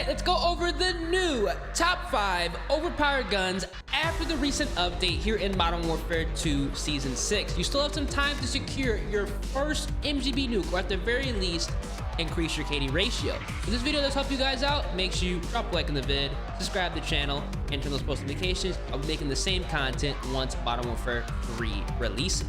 right, let's go over the new top 5 overpowered guns after the recent update here in Modern Warfare 2 Season 6. You still have some time to secure your first MGB nuke, or at the very least, increase your KD ratio. If this video does help you guys out, make sure you drop a like in the vid, subscribe to the channel, and turn those post notifications. I'll be making the same content once Modern Warfare 3 releases.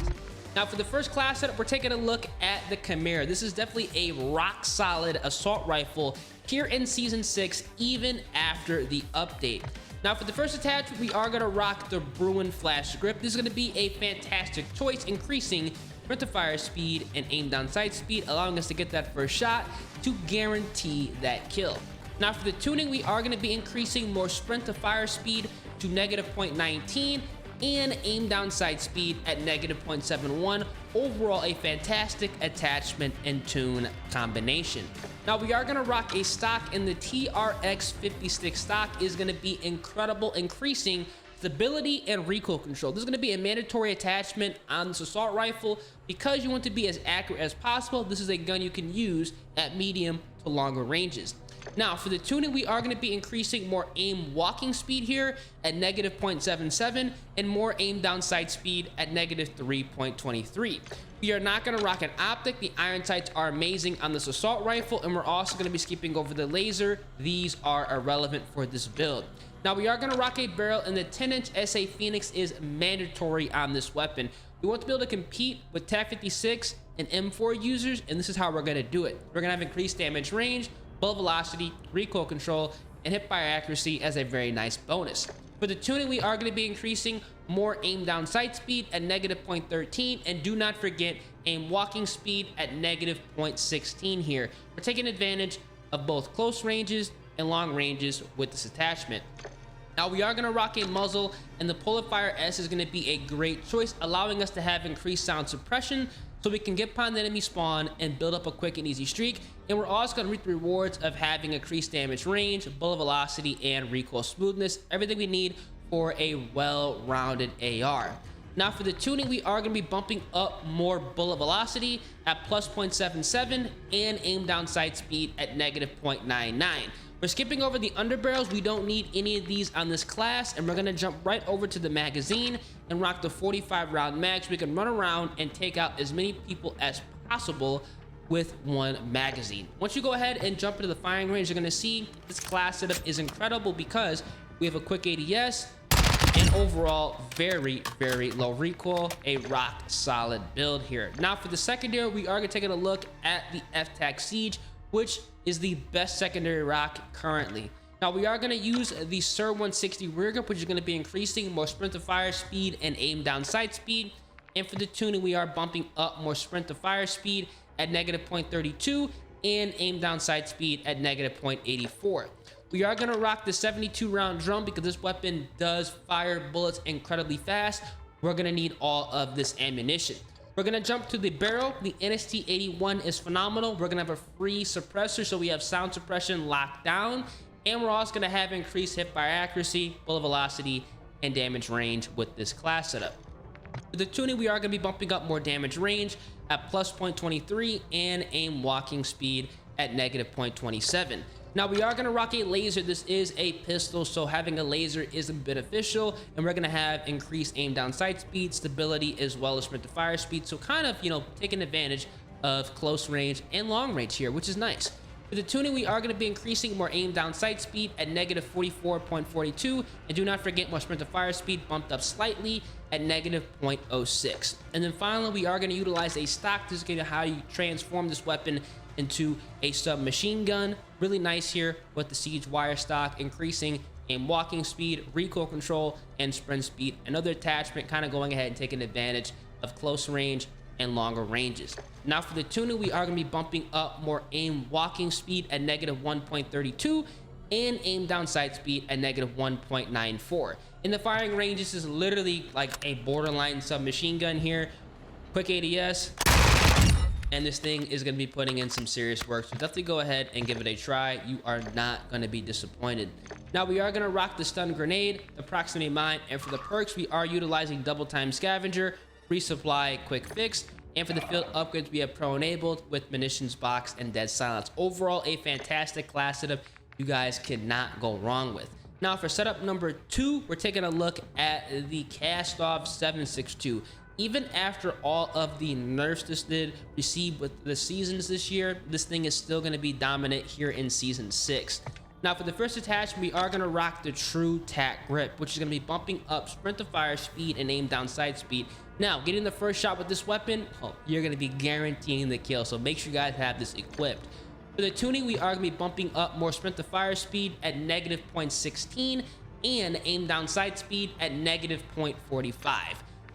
Now, for the first class setup, we're taking a look at the CHIMERA. This is definitely a rock-solid assault rifle here in Season 6, even after the update. Now, for the first attachment, we are going to rock the Bruin Flash Grip. This is going to be a fantastic choice, increasing sprint to fire speed and aim down sight speed, allowing us to get that first shot to guarantee that kill. Now, for the tuning, we are going to be increasing more sprint to fire speed to -0.19 and aim down sight speed at -0.71. Overall, a fantastic attachment and tune combination. Now, we are going to rock a stock, and the TRX 50 stick stock is going to be incredible, increasing stability and recoil control. This is going to be a mandatory attachment on this assault rifle because you want to be as accurate as possible. This is a gun you can use at medium to longer ranges. Now, for the tuning, we are going to be increasing more aim walking speed here at -0.77 and more aim down sight speed at -3.23. We are not going to rock an optic. The iron sights are amazing on this assault rifle, and we're also going to be skipping over the laser. These are irrelevant for this build. Now, we are going to rock a barrel, and the 10-inch SA Phoenix is mandatory on this weapon. We want to be able to compete with TAC 56 and M4 users, and this is how we're going to do it. We're going to have increased damage range, bullet velocity, recoil control, and hip fire accuracy as a very nice bonus. For the tuning, we are going to be increasing more aim down sight speed at -0.13, and do not forget aim walking speed at -0.16 here. We're taking advantage of both close ranges and long ranges with this attachment. Now, we are going to rock a muzzle, and the Pulipfire S is going to be a great choice, allowing us to have increased sound suppression so we can get upon the enemy spawn and build up a quick and easy streak. And we're also going to reap the rewards of having increased damage range, bullet velocity, and recoil smoothness, everything we need for a well-rounded AR. Now, for the tuning, we are going to be bumping up more bullet velocity at +0.77 and aim down sight speed at -0.99. We're skipping over the underbarrels. We don't need any of these on this class, and we're going to jump right over to the magazine and rock the 45 round mags. We can run around and take out as many people as possible with one magazine. Once you go ahead and jump into the firing range, you're going to see this class setup is incredible because we have a quick ADS and overall very low recoil, a rock solid build here. Now, for the secondary, we are going to take a look at the FTAC Siege, which is the best secondary rock currently. Now, we are going to use the SIR 160 rear grip, which is going to be increasing more sprint to fire speed and aim down sight speed. And for the tuning, we are bumping up more sprint to fire speed at -0.32 and aim down sight speed at -0.84. We are going to rock the 72 round drum because this weapon does fire bullets incredibly fast. We're going to need all of this ammunition. We're going to jump to the barrel. The NST81 is phenomenal. We're going to have a free suppressor, so we have sound suppression locked down. And we're also going to have increased hip fire accuracy, bullet velocity, and damage range with this class setup. With the tuning, we are going to be bumping up more damage range at +0.23 and aim walking speed at -0.27. Now, we are going to rock a laser. This is a pistol, so having a laser is beneficial, and we're going to have increased aim down sight speed, stability, as well as sprint to fire speed. So kind of, taking advantage of close range and long range here, which is nice. For the tuning, we are going to be increasing more aim down sight speed at -44.42, and do not forget more sprint to fire speed bumped up slightly at -0.06. And then finally, we are going to utilize a stock. This is going to how you transform this weapon into a submachine gun. Really nice here with the Siege wire stock, increasing aim walking speed, recoil control, and sprint speed. Another attachment kind of going ahead and taking advantage of close range and longer ranges. Now, for the tuning, we are going to be bumping up more aim walking speed at -1.32 and aim down sight speed at -1.94. In the firing range, this is literally like a borderline submachine gun here. Quick ADS, and this thing is going to be putting in some serious work, so definitely go ahead and give it a try. You are not going to be disappointed. Now, we are going to rock the stun grenade, the proximity mine, and for the perks, we are utilizing double time scavenger, resupply, quick fix, and for the field upgrades, we have pro enabled with munitions box and dead silence. Overall, a fantastic class setup you guys cannot go wrong with. Now for setup number 2, we're taking a look at the KASTOV 762. Even after all of the nerfs this did receive with the seasons this year, this thing is still going to be dominant here in season 6. Now for the first attachment, we are going to rock the true tack grip, which is going to be bumping up sprint to fire speed and aim down sight speed. Now getting the first shot with this weapon, you're going to be guaranteeing the kill, so make sure you guys have this equipped. For the tuning, we are going to be bumping up more sprint to fire speed at negative 0.16 and aim down sight speed at negative 0.45.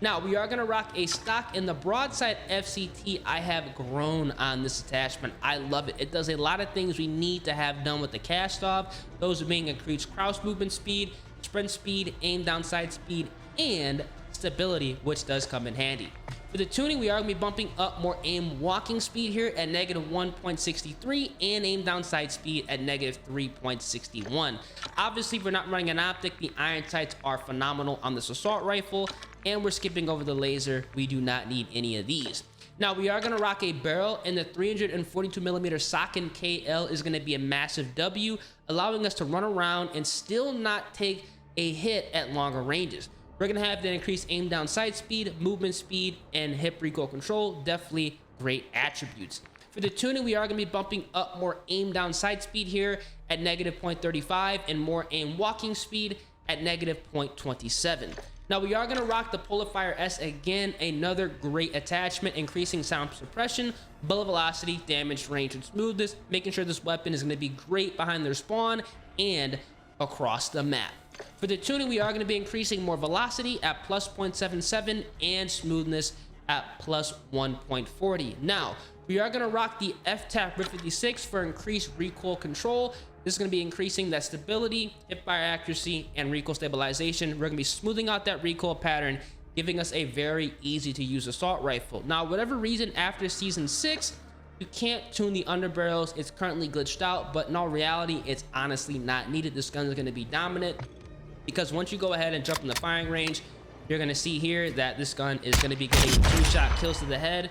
Now we are going to rock a stock in the broadside FCT. I have grown on this attachment. I love it. It does a lot of things we need to have done with the KASTOV. Those are being increased crouch movement speed, sprint speed, aim down sight speed, and stability, which does come in handy. For the tuning, we are going to be bumping up more aim walking speed here at negative 1.63 and aim down sight speed at negative 3.61. Obviously, if we're not running an optic, the iron sights are phenomenal on this assault rifle, and we're skipping over the laser. We do not need any of these. Now we are going to rock a barrel, and the 342mm Socken KL is going to be a massive W, allowing us to run around and still not take a hit at longer ranges. We're going to have the increased aim down sight speed, movement speed, and hip recoil control. Definitely great attributes. For the tuning, we are going to be bumping up more aim down sight speed here at negative 0.35 and more aim walking speed at negative 0.27. Now we are going to rock the Polarfire S again, another great attachment, increasing sound suppression, bullet velocity, damage range, and smoothness, making sure this weapon is going to be great behind their spawn and across the map. For the tuning, we are going to be increasing more velocity at plus 0.77 and smoothness at plus 1.40. Now, we are going to rock the FTAC RIP 56 for increased recoil control. This is going to be increasing that stability, hip fire accuracy, and recoil stabilization. We're going to be smoothing out that recoil pattern, giving us a very easy to use assault rifle. Now, whatever reason, after season 6, you can't tune the underbarrels. It's currently glitched out, but in all reality, it's honestly not needed. This gun is going to be dominant because once you go ahead and jump in the firing range, you're going to see here that this gun is going to be getting 2-shot kills to the head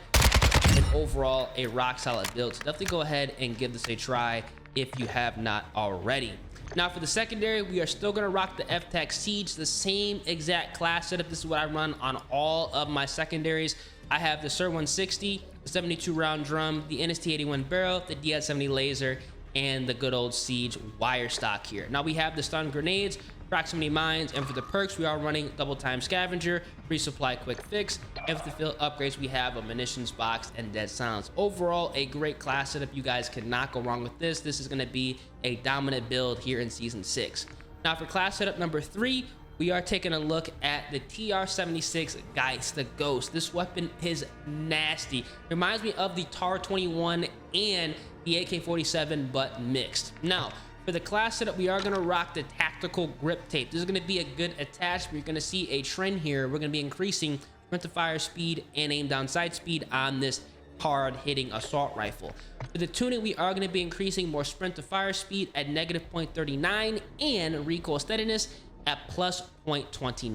and overall a rock solid build. So definitely go ahead and give this a try if you have not already. Now for the secondary, we are still going to rock the FTAC Siege, the same exact class setup. This is what I run on all of my secondaries. I have the SIR 160, the 72 round drum, the NST 81 barrel, the DI 70 laser, and the good old Siege wire stock here. Now we have the stun grenades, proximity mines, and for the perks, we are running double time scavenger, resupply quick fix, and for the field upgrades, we have a munitions box and dead silence. Overall, a great class setup. You guys cannot go wrong with this. This is going to be a dominant build here in season 6. Now for class setup number 3, we are taking a look at the TR-76 GEIST, the Ghost. This weapon is nasty. Reminds me of the TAR-21 and the AK-47, but mixed. Now, for the class setup, we are going to rock the tactical grip tape. This is going to be a good attachment. You're going to see a trend here. We're going to be increasing sprint to fire speed and aim down sight speed on this hard hitting assault rifle. For the tuning, we are going to be increasing more sprint to fire speed at negative 0.39 and recoil steadiness at plus 0.29.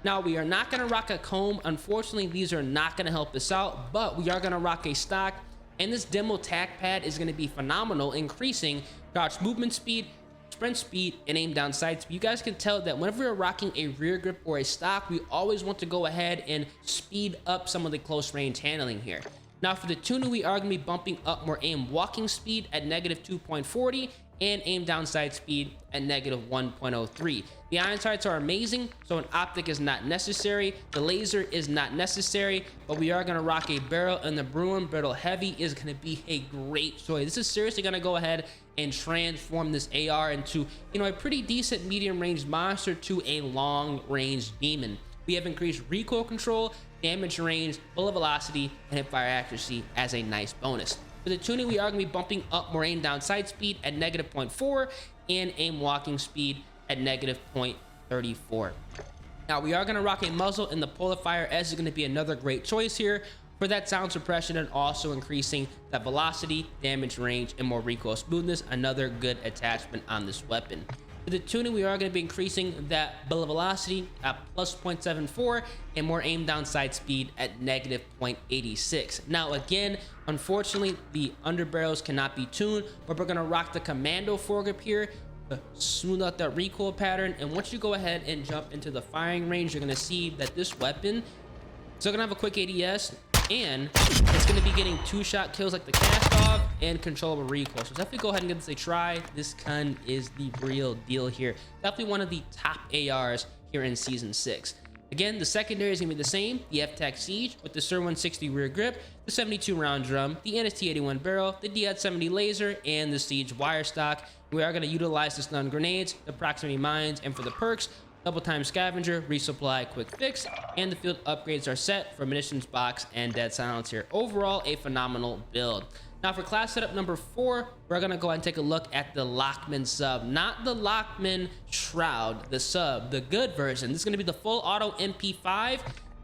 Now we are not going to rock a comb. Unfortunately, these are not going to help us out, but we are going to rock a stock, and this demo tack pad is going to be phenomenal, increasing crouch movement speed, sprint speed, and aim down sight speed. You guys can tell that whenever we're rocking a rear grip or a stock, we always want to go ahead and speed up some of the close range handling here. Now for the tuning, we are going to be bumping up more aim walking speed at negative 2.40 and aim down sight speed at negative 1.03. The iron sights are amazing, so an optic is not necessary. The laser is not necessary, but we are going to rock a barrel, and the Bruin Brittle Heavy is going to be a great choice. This is seriously going to go ahead and transform this AR into, a pretty decent medium range monster to a long range demon. We have increased recoil control, damage range, bullet velocity, and hip fire accuracy as a nice bonus. For the tuning, we are going to be bumping up more aim down sight speed at negative 0.4 and aim walking speed at negative 0.34. Now we are going to rock a muzzle, and the Polarfire S is going to be another great choice here for that sound suppression and also increasing that velocity, damage range, and more recoil smoothness. Another good attachment on this weapon. For the tuning, we are going to be increasing that bullet velocity at plus 0.74 and more aim down sight speed at negative 0.86. Now, again, unfortunately, the underbarrels cannot be tuned, but we're going to rock the commando foregrip here to smooth out that recoil pattern. And once you go ahead and jump into the firing range, you're going to see that this weapon is still going to have a quick ADS, and it's going to be getting 2-shot kills like the KASTOV and controllable recoil. So definitely go ahead and give this a try. This gun is the real deal here. Definitely one of the top ARs here in Season 6. Again, the secondary is going to be the same. The F-Tac Siege with the SIR 160 rear grip, the 72 round drum, the NST81 barrel, the DIAD-70 laser, and the Siege wire stock. We are going to utilize the stun grenades, the proximity mines, and for the perks, double time scavenger, resupply, quick fix, and the field upgrades are set for munitions box and dead silence here. Overall, a phenomenal build. Now for class setup number 4, we're gonna go ahead and take a look at the LACHMANN sub, not the LACHMANN Shroud, the sub, the good version. This is gonna be the full auto MP5.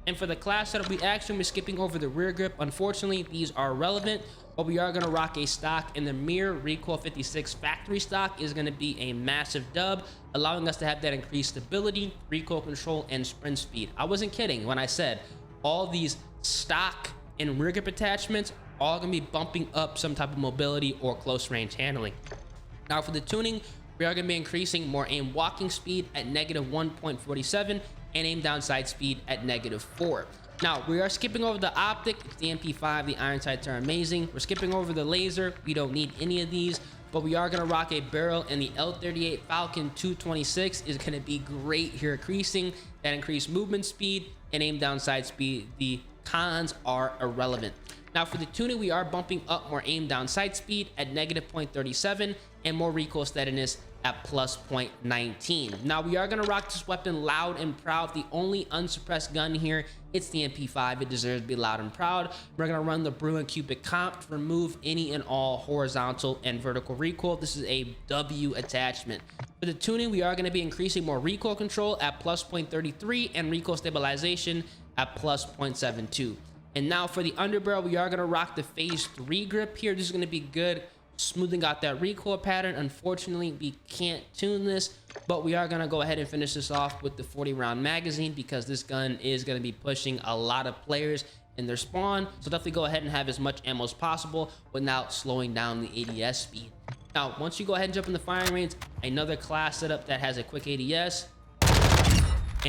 And for the class setup, we actually be skipping over the rear grip. Unfortunately, these are relevant, but we are going to rock a stock, and the Mir Recoil 56 factory stock is going to be a massive dub, allowing us to have that increased stability, recoil control, and sprint speed. I wasn't kidding when I said all these stock and rear grip attachments all going to be bumping up some type of mobility or close range handling. Now for the tuning, we are going to be increasing more aim walking speed at negative 1.47 and aim down sight speed at negative 4. Now, we are skipping over the optic. It's the MP5. The iron sights are amazing. We're skipping over the laser. We don't need any of these, but we are going to rock a barrel, and the L38 Falcon 226 is going to be great here, increasing that increased movement speed and aim down sight speed. The cons are irrelevant. Now, for the tuning, we are bumping up more aim down sight speed at negative 0.37 and more recoil steadiness at plus 0.19. Now, we are going to rock this weapon loud and proud. The only unsuppressed gun here, it's the MP5. It deserves to be loud and proud. We're going to run the Bruin Cubic Comp to remove any and all horizontal and vertical recoil. This is a W attachment. For the tuning, we are going to be increasing more recoil control at plus 0.33 and recoil stabilization at plus 0.72. And now for the underbarrel, we are going to rock the phase 3 grip here. This is going to be good, smoothing out that recoil pattern. Unfortunately, we can't tune this, but we are going to go ahead and finish this off with the 40 round magazine, because this gun is going to be pushing a lot of players in their spawn. So definitely go ahead and have as much ammo as possible without slowing down the ADS speed. Now, once you go ahead and jump in the firing range, another class setup that has a quick ADS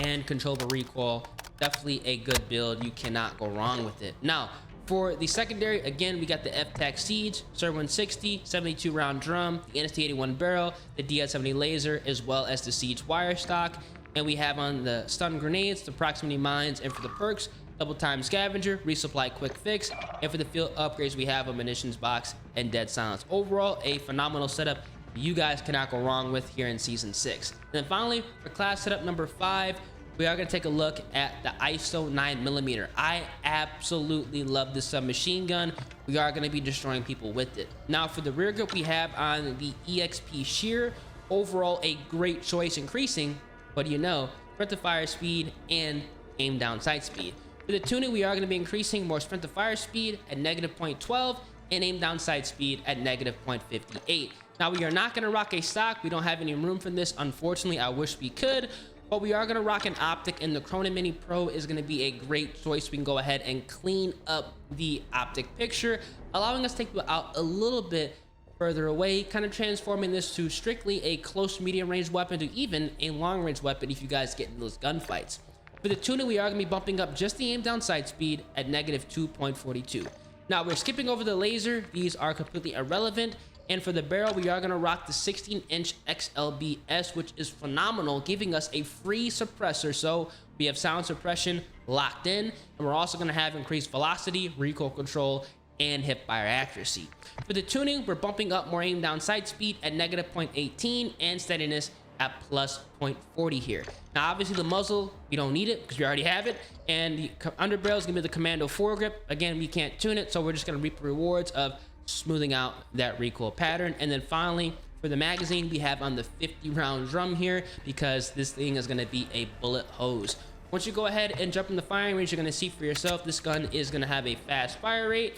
and controllable recoil. Definitely a good build. You cannot go wrong with it. Now, for the secondary, again, we got the F-Tac Siege, SIR 160, 72 round drum, the NST81 barrel, the DIAD-70 laser, as well as the Siege wire stock. And we have on the stun grenades, the proximity mines, and for the perks, double time scavenger, resupply, quick fix. And for the field upgrades, we have a munitions box and dead silence. Overall, a phenomenal setup you guys cannot go wrong with here in Season 6. And then finally, for class setup number 5, we are going to take a look at the ISO 9mm. I absolutely love this submachine gun. We are going to be destroying people with it. Now, for the rear grip, we have on the EXP Shear. Overall, a great choice, increasing, but you know, sprint to fire speed and aim down sight speed. For the tuning, we are going to be increasing more sprint to fire speed at negative 0.12 and aim down sight speed at negative 0.58. Now, we are not going to rock a stock. We don't have any room for this. Unfortunately, I wish we could. But we are going to rock an optic, and the Chrono Mini Pro is going to be a great choice. We can go ahead and clean up the optic picture, allowing us to take people out a little bit further away, kind of transforming this to strictly a close medium range weapon to even a long range weapon if you guys get in those gunfights. For the tuning, we are going to be bumping up just the aim down sight speed at negative 2.42. Now, we're skipping over the laser. These are completely irrelevant. And for the barrel, we are going to rock the 16-inch XLBS, which is phenomenal, giving us a free suppressor. So we have sound suppression locked in, and we're also going to have increased velocity, recoil control, and hip fire accuracy. For the tuning, we're bumping up more aim down sight speed at negative 0.18 and steadiness at plus 0.40 here. Now, obviously, the muzzle, we don't need it because we already have it. And the underbarrel is going to be the Commando foregrip. Again, we can't tune it, so we're just going to reap the rewards of smoothing out that recoil pattern. And then finally, for the magazine, we have on the 50 round drum here, because this thing is going to be a bullet hose. Once you go ahead and jump in the firing range, you're going to see for yourself this gun is going to have a fast fire rate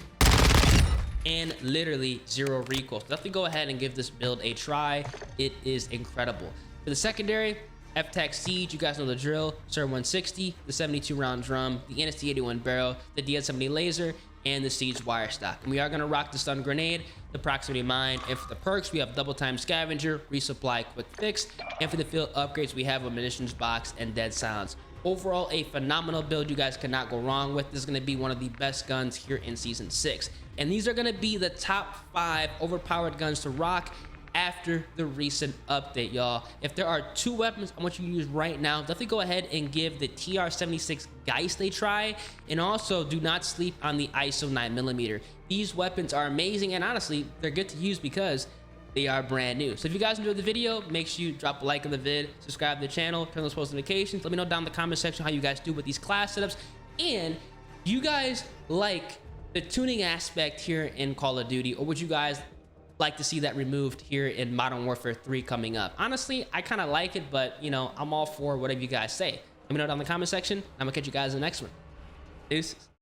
and literally zero recoil. So definitely go ahead and give this build a try. It is incredible. For the secondary, F-Tac Siege, you guys know the drill. SIR 160, the 72 round drum, the NST 81 barrel, the DS70 laser, and the Siege wire stock. And we are gonna rock the stun grenade, the proximity mine, and for the perks, we have double time scavenger, resupply, quick fix, and for the field upgrades, we have a munitions box and dead silence. Overall, a phenomenal build you guys cannot go wrong with. This is gonna be one of the best guns here in Season 6. And these are gonna be the top 5 overpowered guns to rock after the recent update, y'all. If there are 2 weapons I want you to use right now, definitely go ahead and give the TR-76 GEIST a try, and also do not sleep on the ISO 9mm. These weapons are amazing, and honestly, they're good to use because they are brand new. So if you guys enjoyed the video, make sure you drop a like on the vid, subscribe to the channel, turn those post notifications. Let me know down in the comment section how you guys do with these class setups, and do you guys like the tuning aspect here in Call of Duty, or would you guys like to see that removed here in Modern Warfare 3 coming up? Honestly, I kind of like it, but you know, I'm all for whatever you guys say. Let me know down in the comment section. I'm gonna catch you guys in the next one. Deuces.